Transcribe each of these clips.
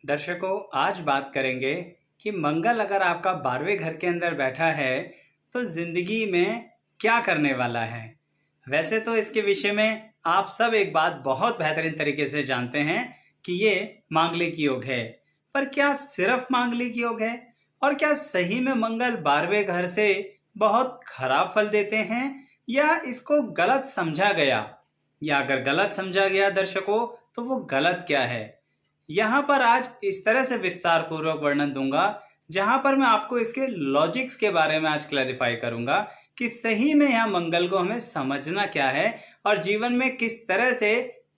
दर्शकों, आज बात करेंगे कि मंगल अगर आपका 12वें घर के अंदर बैठा है तो जिंदगी में क्या करने वाला है। वैसे तो इसके विषय में आप सब एक बात बहुत बेहतरीन तरीके से जानते हैं कि ये मांगलिक योग है। पर क्या सिर्फ मांगलिक योग है? और क्या सही में मंगल 12वें घर से बहुत खराब फल देते हैं या इसको गलत समझा गया? या अगर गलत समझा गया दर्शकों, तो वो गलत क्या है? यहाँ पर आज इस तरह से विस्तार पूर्वक वर्णन दूंगा जहां पर मैं आपको इसके लॉजिक्स के बारे में आज क्लैरिफाई करूंगा कि सही में यहाँ मंगल को हमें समझना क्या है और जीवन में किस तरह से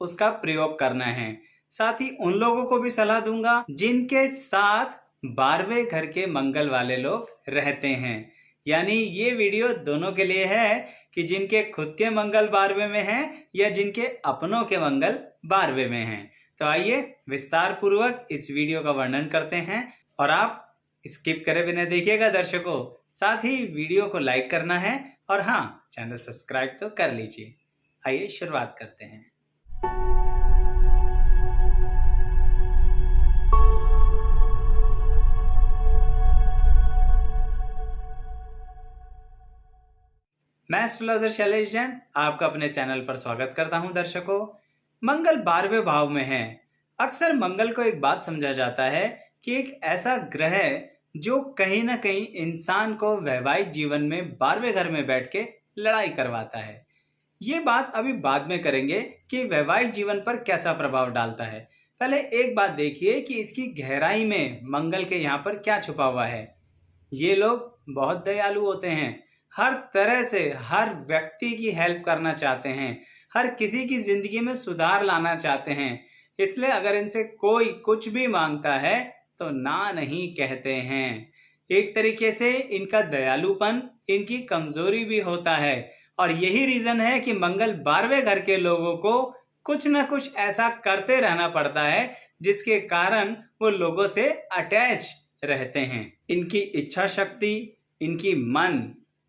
उसका प्रयोग करना है। साथ ही उन लोगों को भी सलाह दूंगा जिनके साथ 12वें घर के मंगल वाले लोग रहते हैं। यानी ये वीडियो दोनों के लिए है कि जिनके खुद के मंगल 12वें में हैं या जिनके अपनों के मंगल 12वें में हैं। तो आइए विस्तार पूर्वक इस वीडियो का वर्णन करते हैं और आप स्किप करे बिना देखिएगा दर्शकों। साथ ही वीडियो को लाइक करना है और हाँ, चैनल सब्सक्राइब तो कर लीजिए। आइए शुरुआत करते हैं। मैं एस्ट्रोलॉजर शैलेश जैन आपका अपने चैनल पर स्वागत करता हूं। दर्शकों, मंगल 12वें भाव में है। अक्सर मंगल को एक बात समझा जाता है कि एक ऐसा ग्रह है जो कहीं ना कहीं इंसान को वैवाहिक जीवन में 12वें घर में बैठ के लड़ाई करवाता है। ये बात अभी बाद में करेंगे कि वैवाहिक जीवन पर कैसा प्रभाव डालता है। पहले एक बात देखिए कि इसकी गहराई में मंगल के यहाँ पर क्या छुपा हुआ है। ये लोग बहुत दयालु होते हैं, हर तरह से हर व्यक्ति की हेल्प करना चाहते हैं, हर किसी की जिंदगी में सुधार लाना चाहते हैं। इसलिए अगर इनसे कोई कुछ भी मांगता है तो ना नहीं कहते हैं। एक तरीके से इनका दयालुपन इनकी कमजोरी भी होता है और यही रीजन है कि मंगल 12वें घर के लोगों को कुछ ना कुछ ऐसा करते रहना पड़ता है जिसके कारण वो लोगों से अटैच रहते हैं। इनकी इच्छा शक्ति, इनकी मन,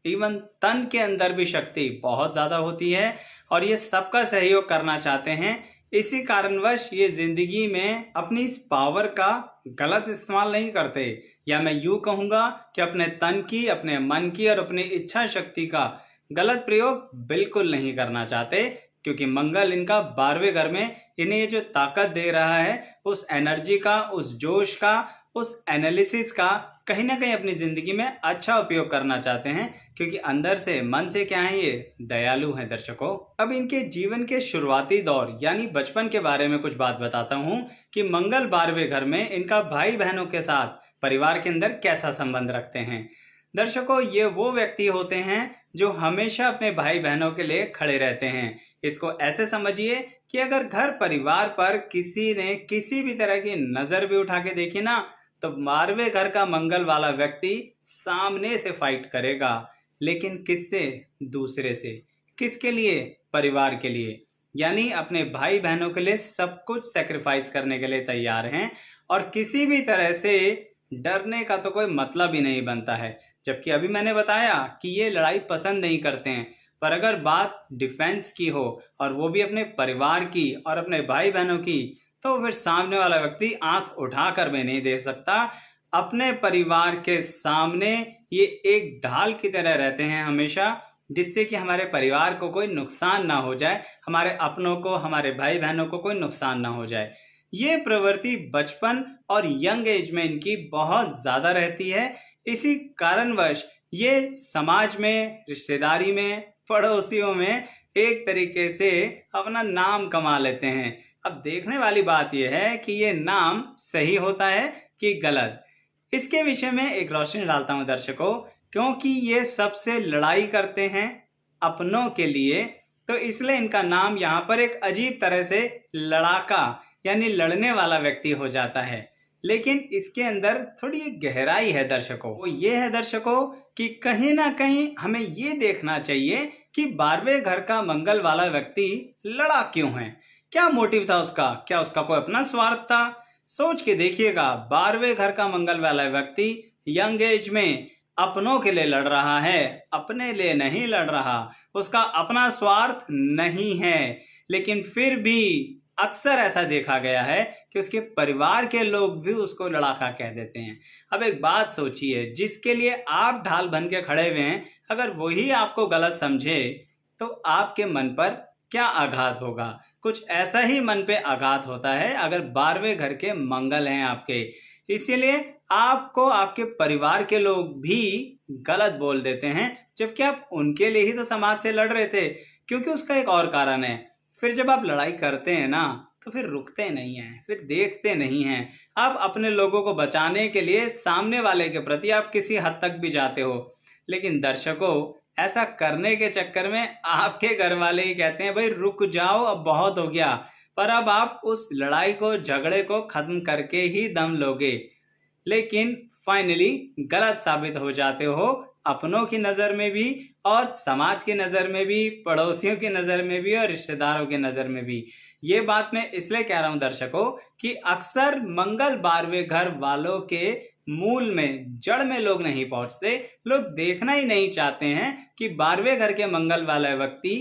इवन तन के अंदर भी शक्ति बहुत ज्यादा होती है और ये सबका सहयोग करना चाहते हैं। इसी कारणवश ये जिंदगी में अपनी इस पावर का गलत इस्तेमाल नहीं करते, या मैं यूं कहूंगा कि अपने तन की, अपने मन की और अपनी इच्छा शक्ति का गलत प्रयोग बिल्कुल नहीं करना चाहते, क्योंकि मंगल इनका 12वें घर में इन्हें ये जो ताकत दे रहा है, उस एनर्जी का, उस जोश का, उस एनालिसिस का कहीं ना कहीं अपनी जिंदगी में अच्छा उपयोग करना चाहते हैं, क्योंकि अंदर से, मन से क्या है, ये दयालु हैं दर्शकों। अब इनके जीवन के शुरुआती दौर यानी बचपन के बारे में कुछ बात बताता हूं कि मंगल 12वें घर में इनका भाई बहनों के साथ परिवार के अंदर कैसा संबंध रखते हैं। दर्शकों, ये वो व्यक्ति होते हैं जो हमेशा अपने भाई बहनों के लिए खड़े रहते हैं। इसको ऐसे समझिए कि अगर घर परिवार पर किसी ने किसी भी तरह की नजर भी उठा के देखी ना, तो 12वें घर का मंगल वाला व्यक्ति सामने से फाइट करेगा। लेकिन किससे? दूसरे से। किसके लिए? परिवार के लिए। यानी अपने भाई बहनों के लिए सब कुछ सेक्रीफाइस करने के लिए तैयार हैं और किसी भी तरह से डरने का तो कोई मतलब ही नहीं बनता है। जबकि अभी मैंने बताया कि ये लड़ाई पसंद नहीं करते हैं, पर अगर बात डिफेंस की हो और वो भी अपने परिवार की और अपने भाई बहनों की, तो फिर सामने वाला व्यक्ति आंख उठाकर भी नहीं देख सकता। अपने परिवार के सामने ये एक ढाल की तरह रहते हैं हमेशा, जिससे कि हमारे परिवार को कोई नुकसान ना हो जाए, हमारे अपनों को, हमारे भाई बहनों को कोई नुकसान ना हो जाए। ये प्रवृत्ति बचपन और यंग एज में इनकी बहुत ज्यादा रहती है। इसी कारणवश ये समाज में, रिश्तेदारी में, पड़ोसियों में एक तरीके से अपना नाम कमा लेते हैं। अब देखने वाली बात यह है कि ये नाम सही होता है कि गलत। इसके विषय में एक रोशनी डालता हूं दर्शकों, क्योंकि ये सबसे लड़ाई करते हैं अपनों के लिए, तो इसलिए इनका नाम यहाँ पर एक अजीब तरह से लड़ाका यानी लड़ने वाला व्यक्ति हो जाता है। लेकिन इसके अंदर थोड़ी गहराई है दर्शकों। वो ये है दर्शकों कि कहीं ना कहीं हमें ये देखना चाहिए कि 12वें घर का मंगल वाला व्यक्ति लड़ा क्यों है, क्या मोटिव था उसका, क्या उसका कोई अपना स्वार्थ था? सोच के देखिएगा, 12वें घर का मंगल वाला व्यक्ति यंग एज में अपनों के लिए लड़ रहा है, अपने लिए नहीं लड़ रहा, उसका अपना स्वार्थ नहीं है। लेकिन फिर भी अक्सर ऐसा देखा गया है कि उसके परिवार के लोग भी उसको लड़ाका कह देते हैं। अब एक बात सोचिए, जिसके लिए आप ढाल बन के खड़े हुए हैं, अगर वही आपको गलत समझे तो आपके मन पर क्या आघात होगा। कुछ ऐसा ही मन पे आघात होता है अगर 12वें घर के मंगल हैं आपके। इसीलिए आपको आपके परिवार के लोग भी गलत बोल देते हैं, जबकि आप उनके लिए ही तो समाज से लड़ रहे थे। क्योंकि उसका एक और कारण है, फिर जब आप लड़ाई करते हैं ना, तो फिर रुकते नहीं हैं, फिर देखते नहीं हैं। आप अपने लोगों को बचाने के लिए सामने वाले के प्रति आप किसी हद तक भी जाते हो, लेकिन दर्शकों, ऐसा करने के चक्कर में आपके घर वाले ही कहते हैं भाई रुक जाओ, अब बहुत हो गया। पर अब आप उस लड़ाई को, झगड़े को खत्म करके ही दम लोगे, लेकिन फाइनली गलत साबित हो जाते हो, अपनों की नजर में भी और समाज की नजर में भी, पड़ोसियों की नजर में भी और रिश्तेदारों की नजर में भी। ये बात मैं इसलिए कह रहा हूं दर्शकों कि अक्सर मंगल 12वें घर वालों के मूल में, जड़ में लोग नहीं पहुंचते। लोग देखना ही नहीं चाहते हैं कि 12वें घर के मंगल वाला व्यक्ति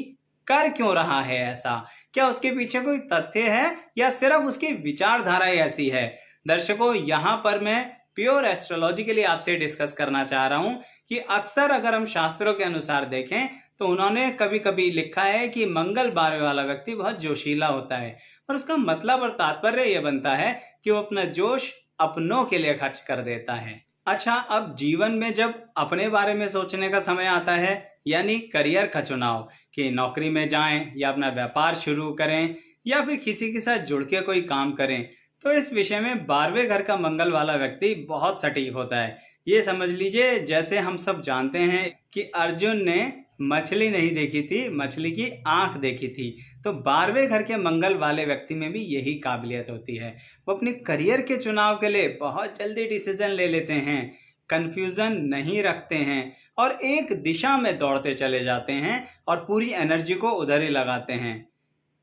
कर क्यों रहा है ऐसा। क्या उसके पीछे कोई तथ्य है या सिर्फ उसकी विचारधारा ऐसी है। दर्शकों, यहाँ पर मैं प्योर एस्ट्रोलॉजी के लिए आपसे डिस्कस करना चाह रहा हूं कि अक्सर अगर हम शास्त्रों के अनुसार देखें तो उन्होंने कभी कभी लिखा है कि मंगल 12वें वाला व्यक्ति बहुत जोशीला होता है, और उसका मतलब और तात्पर्य यह बनता है कि वो अपना जोश अपनों के लिए खर्च कर देता है। अच्छा, अब जीवन में जब अपने बारे में सोचने का समय आता है, यानी करियर का चुनाव, कि नौकरी में जाएं या अपना व्यापार शुरू करें या फिर किसी के साथ जुड़ के कोई काम करें, तो इस विषय में 12वें घर का मंगल वाला व्यक्ति बहुत सटीक होता है। ये समझ लीजिए जैसे हम सब जानते हैं कि अर्जुन ने मछली नहीं देखी थी, मछली की आंख देखी थी। तो 12वें घर के मंगल वाले व्यक्ति में भी यही काबिलियत होती है। वो अपने करियर के चुनाव के लिए बहुत जल्दी डिसीजन ले लेते हैं, कंफ्यूजन नहीं रखते हैं और एक दिशा में दौड़ते चले जाते हैं और पूरी एनर्जी को उधर ही लगाते हैं।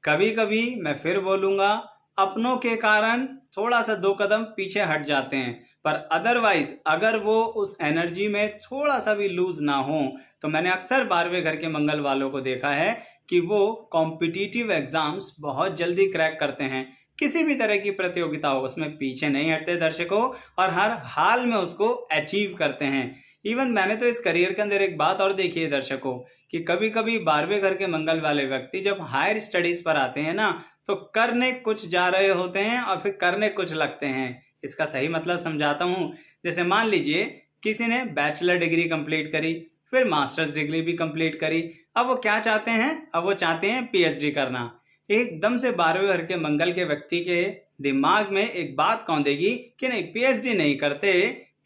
कभी कभी मैं फिर बोलूंगा, अपनों के कारण थोड़ा सा 2 कदम पीछे हट जाते हैं, पर अदरवाइज अगर वो उस एनर्जी में थोड़ा सा भी लूज ना हो, तो मैंने अक्सर 12वें घर के मंगल वालों को देखा है कि वो कॉम्पिटिटिव एग्जाम्स बहुत जल्दी क्रैक करते हैं। किसी भी तरह की प्रतियोगिता हो, उसमें पीछे नहीं हटते दर्शकों, और हर हाल में उसको अचीव करते हैं। इवन मैंने तो इस करियर के अंदर एक बात और देखी है दर्शकों, कि कभी कभी 12वें घर के मंगल वाले व्यक्ति जब हायर स्टडीज पर आते हैं ना, तो करने कुछ जा रहे होते हैं और फिर करने कुछ लगते हैं। इसका सही मतलब समझाता हूँ। जैसे मान लीजिए किसी ने बैचलर डिग्री कंप्लीट करी, फिर मास्टर्स डिग्री भी कंप्लीट करी, अब वो क्या चाहते हैं, अब वो चाहते हैं पीएचडी करना। एकदम से 12वें घर के मंगल के व्यक्ति के दिमाग में एक बात कौंधेगी कि नहीं, पीएचडी नहीं करते,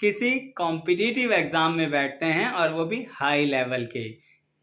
किसी कॉम्पिटिटिव एग्जाम में बैठते हैं और वो भी हाई लेवल के।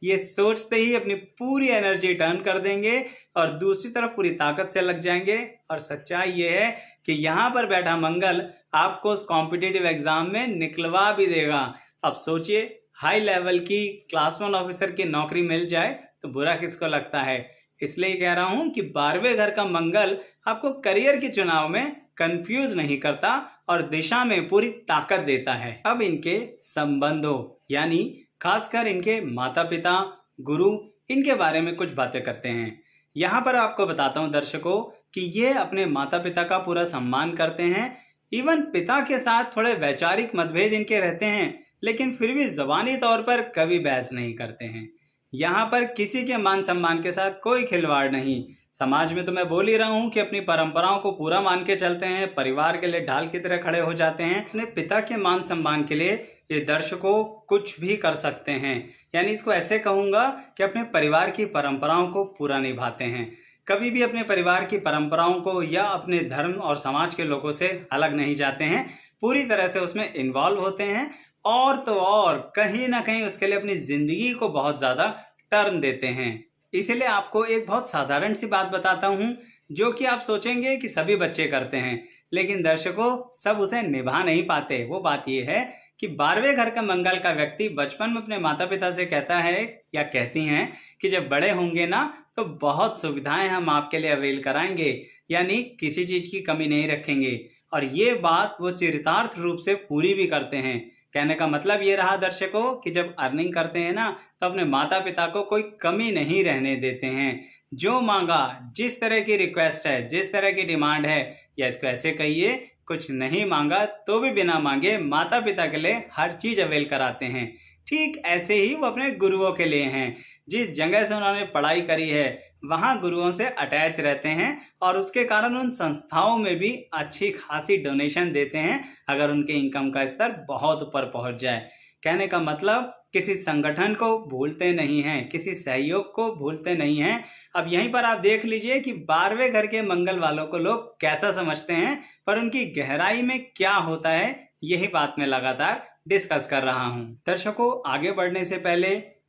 ये सोचते ही अपनी पूरी एनर्जी टर्न कर देंगे और दूसरी तरफ पूरी ताकत से लग जाएंगे। और सच्चाई ये है कि यहाँ पर बैठा मंगल आपको उस कॉम्पिटिटिव एग्जाम में निकलवा भी देगा। अब सोचिए, हाई लेवल की क्लास 1 ऑफिसर की नौकरी मिल जाए तो बुरा किसको लगता है। इसलिए कह रहा हूं कि 12वें घर का मंगल आपको करियर के चुनाव में कंफ्यूज नहीं करता और दिशा में पूरी ताकत देता है। अब इनके संबंधों, यानी खासकर इनके माता पिता, गुरु, इनके बारे में कुछ बातें करते हैं। यहाँ पर आपको बताता हूँ दर्शकों कि ये अपने माता पिता का पूरा सम्मान करते हैं। इवन पिता के साथ थोड़े वैचारिक मतभेद इनके रहते हैं, लेकिन फिर भी जबानी तौर पर कभी बहस नहीं करते हैं। यहाँ पर किसी के मान सम्मान के साथ कोई खिलवाड़ नहीं। समाज में तो मैं बोल ही रहा हूँ कि अपनी परंपराओं को पूरा मान के चलते हैं, परिवार के लिए ढाल की तरह खड़े हो जाते हैं। अपने पिता के मान सम्मान के लिए ये दर्शकों कुछ भी कर सकते हैं। यानी इसको ऐसे कहूंगा कि अपने परिवार की परंपराओं को पूरा निभाते हैं। कभी भी अपने परिवार की परंपराओं को या अपने धर्म और समाज के लोगों से अलग नहीं जाते हैं, पूरी तरह से उसमें इन्वॉल्व होते हैं और तो और कहीं ना कहीं उसके लिए अपनी जिंदगी को बहुत ज्यादा टर्न देते हैं। इसलिए आपको एक बहुत साधारण सी बात बताता हूं, जो कि आप सोचेंगे कि सभी बच्चे करते हैं, लेकिन दर्शकों सब उसे निभा नहीं पाते। वो बात यह है कि 12वें घर का मंगल का व्यक्ति बचपन में अपने माता पिता से कहता है या कहती हैं कि जब बड़े होंगे ना तो बहुत सुविधाएं हम आपके लिए अवेल कराएंगे, यानी किसी चीज की कमी नहीं रखेंगे। और ये बात वो चरितार्थ रूप से पूरी भी करते हैं। कहने का मतलब ये रहा दर्शकों कि जब अर्निंग करते हैं ना तो अपने माता पिता को कोई कमी नहीं रहने देते हैं। जो मांगा, जिस तरह की रिक्वेस्ट है, जिस तरह की डिमांड है, या इसको ऐसे कहिए, कुछ नहीं मांगा तो भी बिना मांगे माता पिता के लिए हर चीज अवेल कराते हैं। ठीक ऐसे ही वो अपने गुरुओं के लिए हैं। जिस जगह से उन्होंने पढ़ाई करी है वहां गुरुओं से अटैच रहते हैं और उसके कारण उन संस्थाओं में भी अच्छी खासी डोनेशन देते हैं अगर उनके इनकम का स्तर बहुत ऊपर पहुंच जाए। कहने का मतलब किसी संगठन को भूलते नहीं हैं, किसी सहयोग को भूलते नहीं हैं। अब यहीं पर आप देख लीजिए कि 12वें घर के मंगल वालों को लोग कैसा समझते हैं, पर उनकी गहराई में क्या होता है यही बात मैं लगातार डिस्कस कर रहा हूं। दर्शकों, आगे बढ़ने से पहले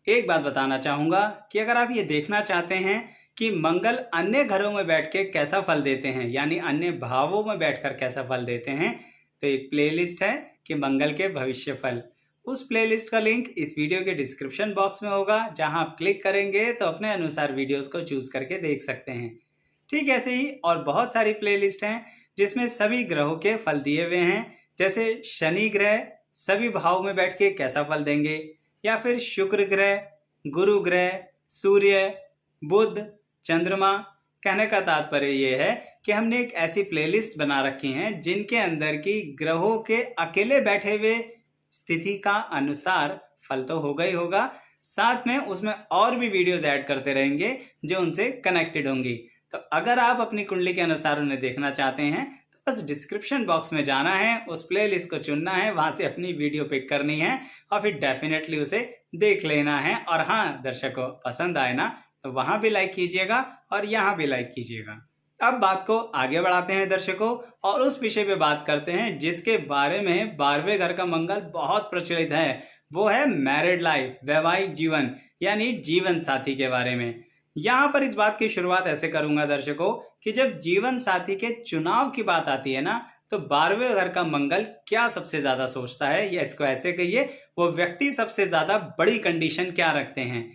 एक बात बताना चाहूंगा कि अगर आप ये देखना चाहते हैं कि मंगल अन्य घरों में बैठ के कैसा फल देते हैं, यानी अन्य भावों में बैठकर कैसा फल देते हैं, तो एक प्लेलिस्ट है कि मंगल के भविष्य फल। उस प्लेलिस्ट का लिंक इस वीडियो के डिस्क्रिप्शन बॉक्स में होगा, जहां आप क्लिक करेंगे तो अपने अनुसार वीडियोस को चूज करके देख सकते हैं। ठीक ऐसे ही और बहुत सारी प्लेलिस्ट हैं जिसमें सभी ग्रहों के फल दिए हुए हैं, जैसे शनि ग्रह सभी भावों में बैठ के कैसा फल देंगे, या फिर शुक्र ग्रह, गुरु ग्रह, सूर्य, बुध, चंद्रमा। कहने का तात्पर्य यह है कि हमने एक ऐसी प्लेलिस्ट बना रखी है जिनके अंदर की ग्रहों के अकेले बैठे हुए स्थिति का अनुसार फल तो होगा ही होगा, साथ में उसमें और भी वीडियोस ऐड करते रहेंगे जो उनसे कनेक्टेड होंगी। तो अगर आप अपनी कुंडली के अनुसार उन्हें देखना चाहते हैं तो बस डिस्क्रिप्शन बॉक्स में जाना है, उस प्लेलिस्ट को चुनना है, वहां से अपनी वीडियो पिक करनी है और फिर डेफिनेटली उसे देख लेना है। और हाँ दर्शकों, पसंद आए ना तो वहां भी लाइक कीजिएगा और यहाँ भी लाइक कीजिएगा। अब बात को आगे बढ़ाते हैं दर्शकों, और उस विषय पे बात करते हैं जिसके बारे में 12वें घर का मंगल बहुत प्रचलित है। वो है मैरिड लाइफ, वैवाहिक जीवन, यानी जीवन साथी के बारे में। यहाँ पर इस बात की शुरुआत ऐसे करूंगा दर्शकों कि जब जीवन साथी के चुनाव की बात आती है ना, तो 12वें घर का मंगल क्या सबसे ज्यादा सोचता है, या इसको ऐसे कहिए, वो व्यक्ति सबसे ज्यादा बड़ी कंडीशन क्या रखते हैं।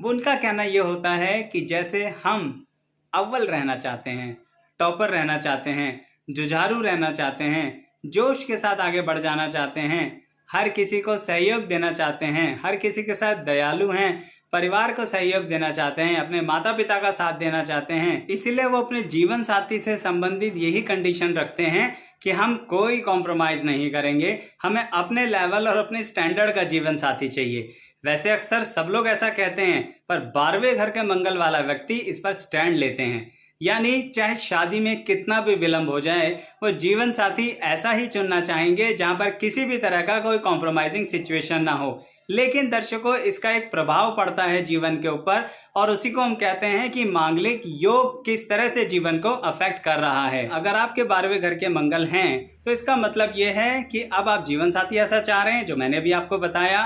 वो उनका कहना यह होता है कि जैसे हम अव्वल रहना चाहते हैं, टॉपर रहना चाहते हैं, जुझारू रहना चाहते हैं, जोश के साथ आगे बढ़ जाना चाहते हैं, हर किसी को सहयोग देना चाहते हैं, हर किसी के साथ दयालु हैं, परिवार को सहयोग देना चाहते हैं, अपने माता पिता का साथ देना चाहते हैं, इसीलिए वो अपने जीवन साथी से संबंधित यही कंडीशन रखते हैं कि हम कोई कॉम्प्रोमाइज नहीं करेंगे, हमें अपने लेवल और अपने स्टैंडर्ड का जीवन साथी चाहिए। वैसे अक्सर सब लोग ऐसा कहते हैं, पर 12वें घर के मंगल वाला व्यक्ति इस पर स्टैंड लेते हैं, यानी चाहे शादी में कितना भी विलंब हो जाए, वो जीवन साथी ऐसा ही चुनना चाहेंगे जहां पर किसी भी तरह का कोई कॉम्प्रोमाइजिंग सिचुएशन ना हो। लेकिन दर्शकों, इसका एक प्रभाव पड़ता है जीवन के ऊपर, और उसी को हम कहते हैं कि मांगलिक योग किस तरह से जीवन को अफेक्ट कर रहा है। अगर आपके 12वें घर के मंगल हैं तो इसका मतलब यह है कि अब आप जीवन साथी ऐसा चाह रहे हैं जो मैंने भी आपको बताया।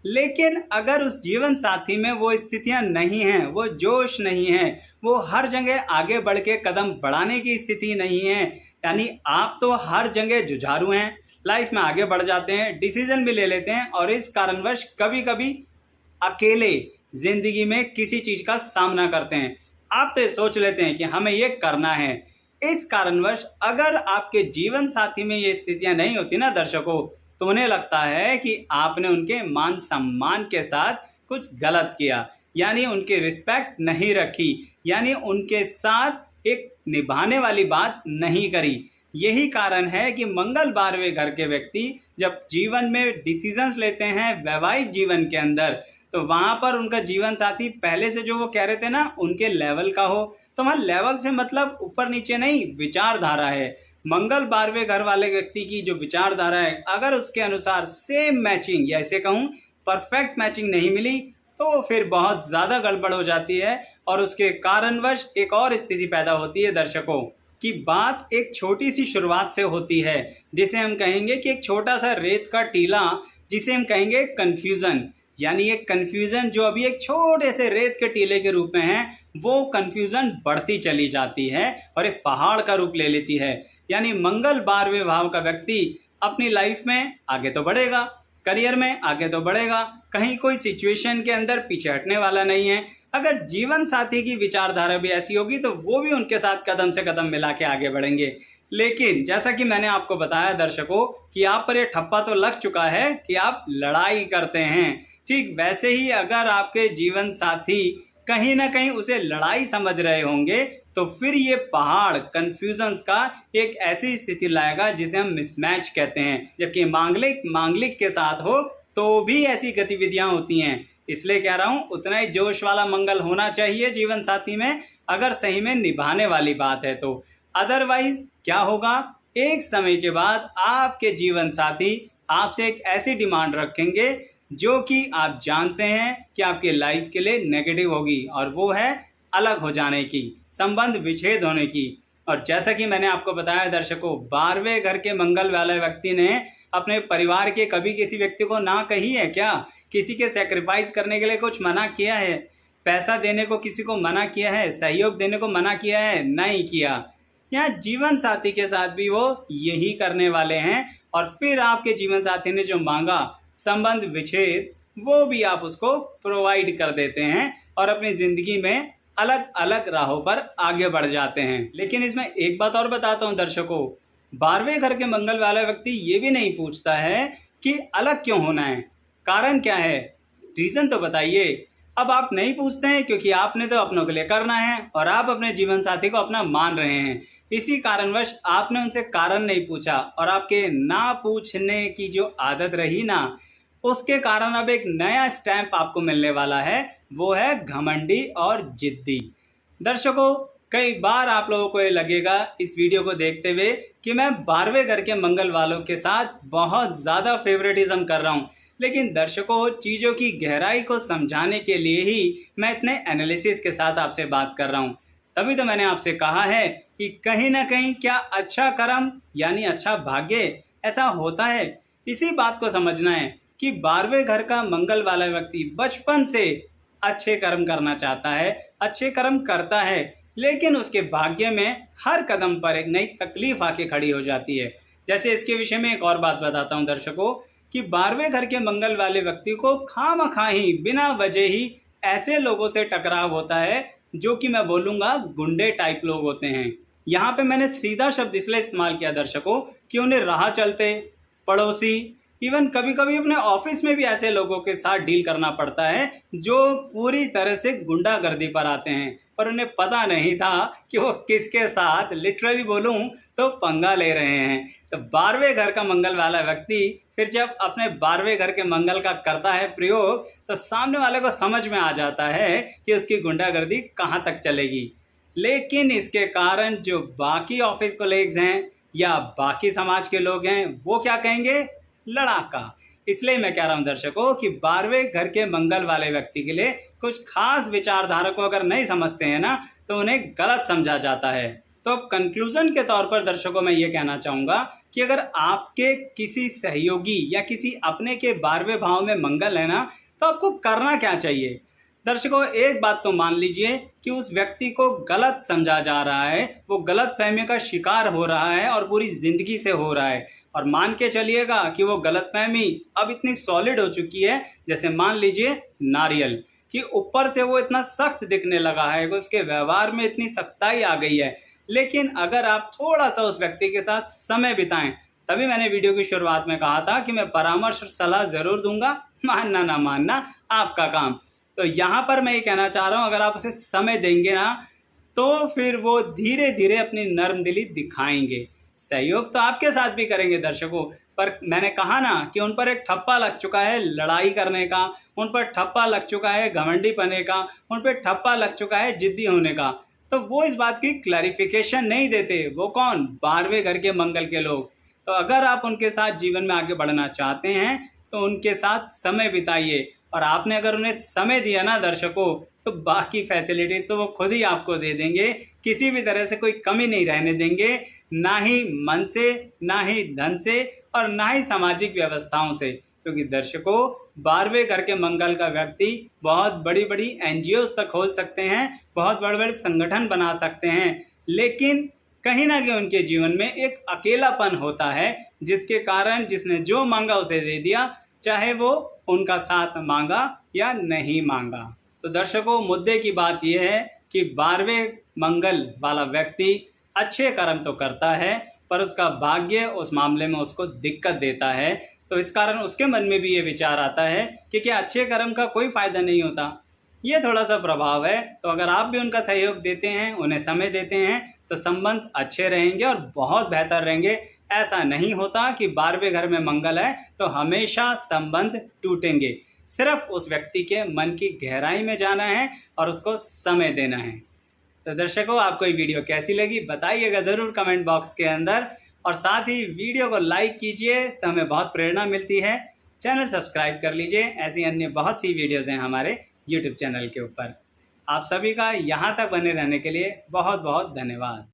लेकिन अगर उस जीवन साथी में वो स्थितियां नहीं हैं, वो जोश नहीं है, वो हर जगह आगे बढ़ के कदम बढ़ाने की स्थिति नहीं है, यानी आप तो हर जगह जुझारू हैं, लाइफ में आगे बढ़ जाते हैं, डिसीजन भी ले लेते हैं, और इस कारणवश कभी कभी अकेले जिंदगी में किसी चीज का सामना करते हैं। आप तो सोच लेते हैं कि हमें ये करना है। इस कारणवश अगर आपके जीवन साथी में ये स्थितियां नहीं होती ना दर्शकों, तो उन्हें लगता है कि आपने उनके मान सम्मान के साथ कुछ गलत किया, यानी उनकी रिस्पेक्ट नहीं रखी, यानी उनके साथ एक निभाने वाली बात नहीं करी। यही कारण है कि मंगल 12वें घर के व्यक्ति जब जीवन में डिसीजंस लेते हैं वैवाहिक जीवन के अंदर, तो वहां पर उनका जीवन साथी पहले से जो वो कह रहे थे ना उनके लेवल का हो। तो वहां लेवल से मतलब ऊपर नीचे नहीं, विचारधारा है। मंगल 12वें घर वाले व्यक्ति की जो विचारधारा है, अगर उसके अनुसार सेम मैचिंग, या ऐसे कहूं परफेक्ट मैचिंग नहीं मिली, तो फिर बहुत ज्यादा गड़बड़ हो जाती है, और उसके कारणवश एक और स्थिति पैदा होती है दर्शकों, कि बात एक छोटी सी शुरुआत से होती है, जिसे हम कहेंगे कि एक छोटा सा रेत का टीला, जिसे हम कहेंगे कंफ्यूजन, यानी एक कंफ्यूजन जो अभी एक छोटे से रेत के टीले के रूप में है, वो कंफ्यूजन बढ़ती चली जाती है और एक पहाड़ का रूप ले लेती है। यानी मंगल 12वें भाव का व्यक्ति अपनी लाइफ में आगे तो बढ़ेगा, करियर में आगे तो बढ़ेगा, कहीं कोई सिचुएशन के अंदर पीछे हटने वाला नहीं है। अगर जीवन साथी की विचारधारा भी ऐसी होगी तो वो भी उनके साथ कदम से कदम मिला के आगे बढ़ेंगे। लेकिन जैसा कि मैंने आपको बताया दर्शकों कि आप पर ये ठप्पा तो लग चुका है कि आप लड़ाई करते हैं, ठीक वैसे ही अगर आपके जीवन साथी कहीं ना कहीं उसे लड़ाई समझ रहे होंगे, तो फिर ये पहाड़ कंफ्यूजन्स का एक ऐसी स्थिति लाएगा जिसे हम मिसमैच कहते हैं। जबकि मांगलिक मांगलिक के साथ हो तो भी ऐसी गतिविधियां होती हैं। इसलिए कह रहा हूं, उतना ही जोश वाला मंगल होना चाहिए जीवन साथी में, अगर सही में निभाने वाली बात है तो। अदरवाइज क्या होगा, एक समय के बाद आपके जीवन साथी आपसे एक ऐसी डिमांड रखेंगे जो कि आप जानते हैं कि आपके लाइफ के लिए नेगेटिव होगी, और वो है अलग हो जाने की, संबंध विच्छेद होने की। और जैसा कि मैंने आपको बताया दर्शकों, 12वें घर के मंगल वाले व्यक्ति ने अपने परिवार के कभी किसी व्यक्ति को ना कही है क्या? किसी के सेक्रीफाइस करने के लिए कुछ मना किया है? पैसा देने को किसी को मना किया है? सहयोग देने को मना किया है? नहीं किया। यहाँ जीवन साथी के साथ भी वो यही करने वाले हैं, और फिर आपके जीवन साथी ने जो मांगा संबंध विच्छेद, वो भी आप उसको प्रोवाइड कर देते हैं और अपनी जिंदगी में अलग अलग राहों पर आगे बढ़ जाते हैं। लेकिन इसमें एक बात और बताता हूँ दर्शकों, 12वें घर के मंगल वाला व्यक्ति ये भी नहीं पूछता है कि अलग क्यों होना है, कारण क्या है, रीजन तो बताइए। अब आप नहीं पूछते हैं क्योंकि आपने तो अपनों के लिए करना है और आप अपने जीवन साथी को अपना मान रहे हैं। इसी कारणवश आपने उनसे कारण नहीं पूछा, और आपके ना पूछने की जो आदत रही ना, उसके कारण अब एक नया स्टैंप आपको मिलने वाला है, वो है घमंडी और जिद्दी। दर्शकों, कई बार आप लोगों को ये लगेगा इस वीडियो को देखते हुए कि मैं 12वें घर के मंगल वालों के साथ बहुत ज़्यादा फेवरेटिज्म कर रहा हूँ, लेकिन दर्शकों, चीज़ों की गहराई को समझाने के लिए ही मैं इतने एनालिसिस के साथ आपसे बात कर रहा हूँ। तभी तो मैंने आपसे कहा है कि कहीं ना कहीं क्या अच्छा कर्म यानी अच्छा भाग्य ऐसा होता है। इसी बात को समझना है कि 12वें घर का मंगल वाला व्यक्ति बचपन से अच्छे कर्म करना चाहता है, अच्छे कर्म करता है, लेकिन उसके भाग्य में हर कदम पर एक नई तकलीफ आके खड़ी हो जाती है। जैसे इसके विषय में एक और बात बताता हूँ दर्शकों, कि 12वें घर के मंगल वाले व्यक्ति को खामखा ही बिना वजह ही ऐसे लोगों से टकराव होता है जो कि मैं बोलूँगा गुंडे टाइप लोग होते हैं। यहाँ पे मैंने सीधा शब्द इसलिए इस्तेमाल किया दर्शकों कि उन्हें राह चलते, पड़ोसी, इवन कभी कभी अपने ऑफिस में भी ऐसे लोगों के साथ डील करना पड़ता है जो पूरी तरह से गुंडागर्दी पर आते हैं, पर उन्हें पता नहीं था कि वो किसके साथ लिटरली बोलूं तो पंगा ले रहे हैं। तो 12वें घर का मंगल वाला व्यक्ति फिर जब अपने 12वें घर के मंगल का करता है प्रयोग, तो सामने वाले को समझ में आ जाता है कि उसकी गुंडागर्दी कहाँ तक चलेगी। लेकिन इसके कारण जो बाकी ऑफिस कोलीग्स हैं या बाकी समाज के लोग हैं, वो क्या कहेंगे, लड़ाका। इसलिए मैं कह रहा हूं दर्शकों कि 12वें घर के मंगल वाले व्यक्ति के लिए कुछ खास विचारधारा को अगर नहीं समझते हैं ना, तो उन्हें गलत समझा जाता है। तो कंक्लूजन के तौर पर दर्शकों मैं ये कहना चाहूंगा कि अगर आपके किसी सहयोगी या किसी अपने के 12वें भाव में मंगल है ना, तो आपको करना क्या चाहिए। दर्शकों, एक बात तो मान लीजिए कि उस व्यक्ति को गलत समझा जा रहा है, वो गलत फहमी का शिकार हो रहा है और पूरी जिंदगी से हो रहा है। और मान के चलिएगा कि वो गलतफहमी अब इतनी सॉलिड हो चुकी है, जैसे मान लीजिए नारियल, कि ऊपर से वो इतना सख्त दिखने लगा है कि उसके व्यवहार में इतनी सख्ताई आ गई है। लेकिन अगर आप थोड़ा सा उस व्यक्ति के साथ समय बिताएं, तभी मैंने वीडियो की शुरुआत में कहा था कि मैं परामर्श और सलाह जरूर दूंगा, मानना ना मानना आपका काम। तो यहाँ पर मैं ये कहना चाह रहा हूँ, अगर आप उसे समय देंगे ना, तो फिर वो धीरे धीरे अपनी नर्मदिली दिखाएंगे। सहयोग तो आपके साथ भी करेंगे दर्शकों, पर मैंने कहा ना कि उन पर एक ठप्पा लग चुका है लड़ाई करने का, उन पर ठप्पा लग चुका है घमंडी पने का, उन पर ठप्पा लग चुका है जिद्दी होने का। तो वो इस बात की क्लैरिफिकेशन नहीं देते। वो कौन, 12वें घर के मंगल के लोग। तो अगर आप उनके साथ जीवन में आगे बढ़ना चाहते हैं तो उनके साथ समय बिताइए, और आपने अगर उन्हें समय दिया ना दर्शकों, तो बाकी फैसिलिटीज तो वो खुद ही आपको दे देंगे। किसी भी तरह से कोई कमी नहीं रहने देंगे, ना ही मन से, ना ही धन से, और ना ही सामाजिक व्यवस्थाओं से। क्योंकि दर्शकों, 12वें घर के मंगल का व्यक्ति बहुत बड़ी बड़ी NGOs तक खोल सकते हैं, बहुत बड़े बड़े संगठन बना सकते हैं, लेकिन कहीं ना कहीं उनके जीवन में एक अकेलापन होता है, जिसके कारण जिसने जो मांगा उसे दे दिया, चाहे वो उनका साथ मांगा या नहीं मांगा। तो दर्शकों, मुद्दे की बात यह है कि 12वें मंगल वाला व्यक्ति अच्छे कर्म तो करता है, पर उसका भाग्य उस मामले में उसको दिक्कत देता है। तो इस कारण उसके मन में भी ये विचार आता है कि क्या अच्छे कर्म का कोई फायदा नहीं होता। ये थोड़ा सा प्रभाव है। तो अगर आप भी उनका सहयोग देते हैं, उन्हें समय देते हैं, तो संबंध अच्छे रहेंगे और बहुत बेहतर रहेंगे। ऐसा नहीं होता कि 12वें घर में मंगल है तो हमेशा संबंध टूटेंगे। सिर्फ उस व्यक्ति के मन की गहराई में जाना है और उसको समय देना है। तो दर्शकों, आपको ये वीडियो कैसी लगी बताइएगा ज़रूर कमेंट बॉक्स के अंदर, और साथ ही वीडियो को लाइक कीजिए तो हमें बहुत प्रेरणा मिलती है। चैनल सब्सक्राइब कर लीजिए, ऐसी अन्य बहुत सी वीडियोज़ हैं हमारे यूट्यूब चैनल के ऊपर। आप सभी का यहाँ तक बने रहने के लिए बहुत बहुत धन्यवाद।